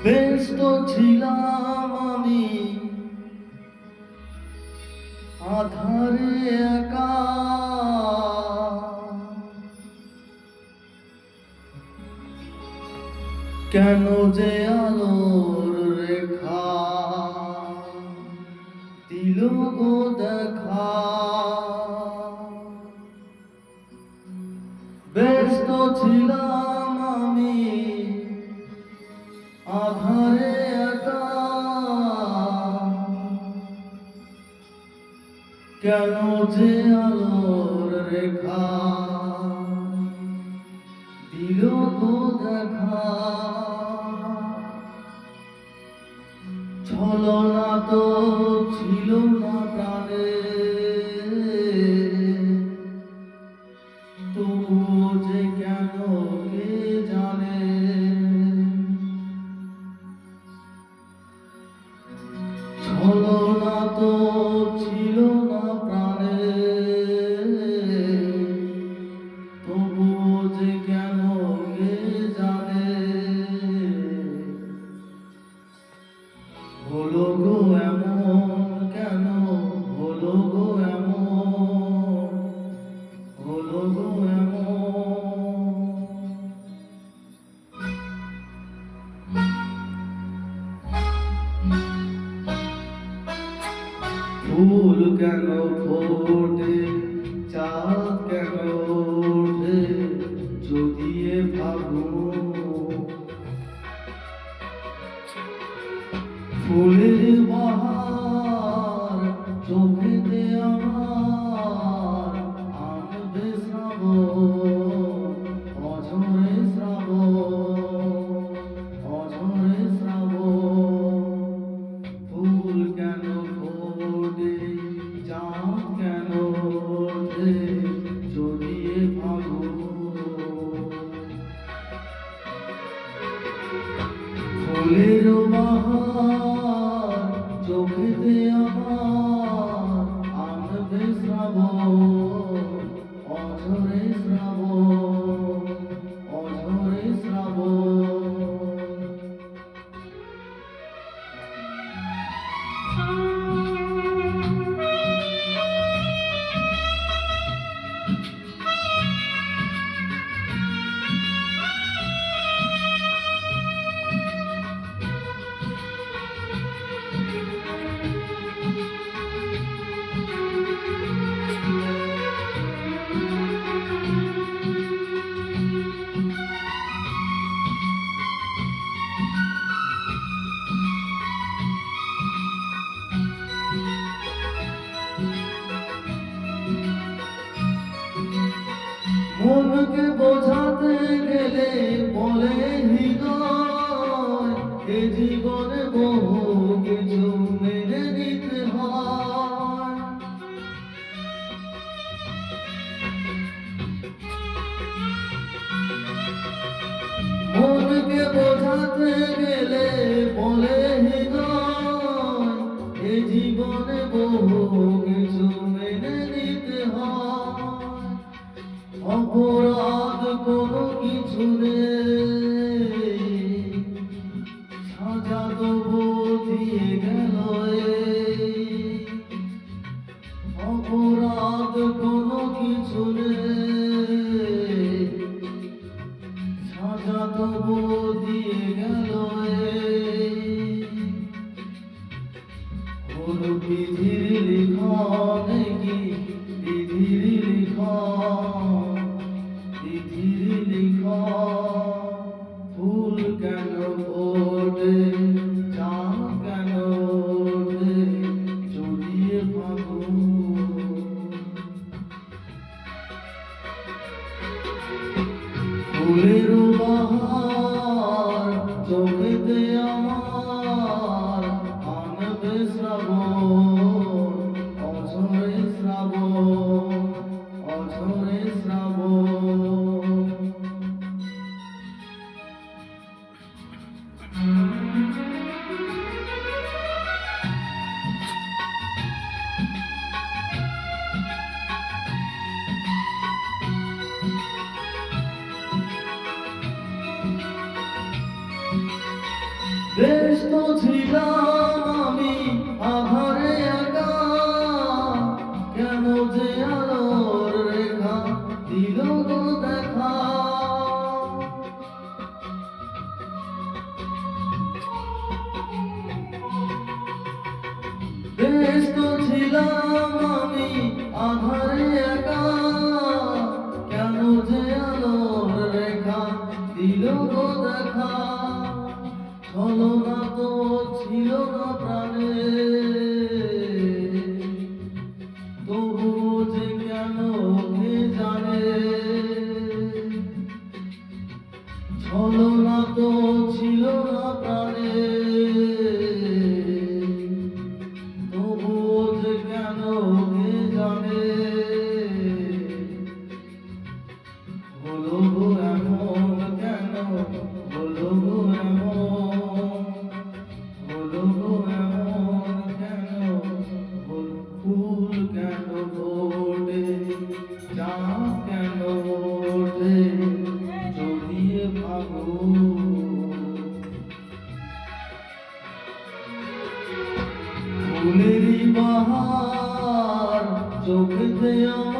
ব্যস্ত ছিলাম আমি আধারে একা, কেন যে আলোর রেখা দিল গো দেখা। ব্যস্ত ছিলাম আমি আধারে একা, কেন যে আলোর রেখা দিল গো দেখা। ছলনা তো ছিল না প্রাণে, তবুও যে কেন কে জানে। ছলনা তো ছিল না প্রাণে, তবুও যে কেন কে জানে। হলো গো এমন, কেন হলো গো এমন, হলো গো এমন। ফুল কেন ফোটে, চাঁদ কেন ওঠে, যদি এ ফাগুন। ফুলের বাহার চোখেতে আমার আনবে শ্রাবণ, অঝরে শ্রাবণ, অঝরে শ্রাবণ। ফুল কেন ফোটে, চাঁদ কেন ওঠে, যদি এ ফাগুন। ফুলের বাহার চোখেতে আমার আনবে শ্রাবণ, অঝরে শ্রাবণ, অঝরে শ্রাবণ। মনকে বোঝাতে গেলে বলে হৃদয়, এ জীবনে বহু কিছু মেনে নিতে হয়। মনকে বোঝাতে গেলে বলে হৃদয়, এ জীবনে বহু কিছু মেনে নিতে হয়। অপরাধ কোনো কিছু নেই, সাজা তবু দিয়ে গেল। অপরাধ কোনো কিছু নেই, সাজা তবু দিয়ে গেল। হলো বিধির লিখন, কি বিধির লিখন, বিধির লিখন। ফুল কেন ফোটে, চাঁদ কেন ওঠে, যদি এ ফাগুন। ফুলের বাহার চোখেতে আমার আনবে শ্রাবণ, অঝরে শ্রাবণ, অঝরে শ্রাবণ। ব্যস্ত ছিলাম আমি আধারে একা, কেন যে আলোর রেখা দিল গো দেখা। ব্যস্ত ছিলাম আমি আধারে একা, কেন যে আলোর রেখা দিল গো দেখা। ছলনা তো ছিল না প্রাণে, তবুও যে কেন কে জানে। ছলনা তো ছিল না প্রাণে, তবুও যে কেন কে জানে। হলো গো এমন কেন, হলো গো এমন, হলো গো এমন কেন, ফুল কেন ফোটে, চাঁদ কেন ওঠে জড়িয়ে ফাগুন। ফুলেরই বাহার চোখেতে আমার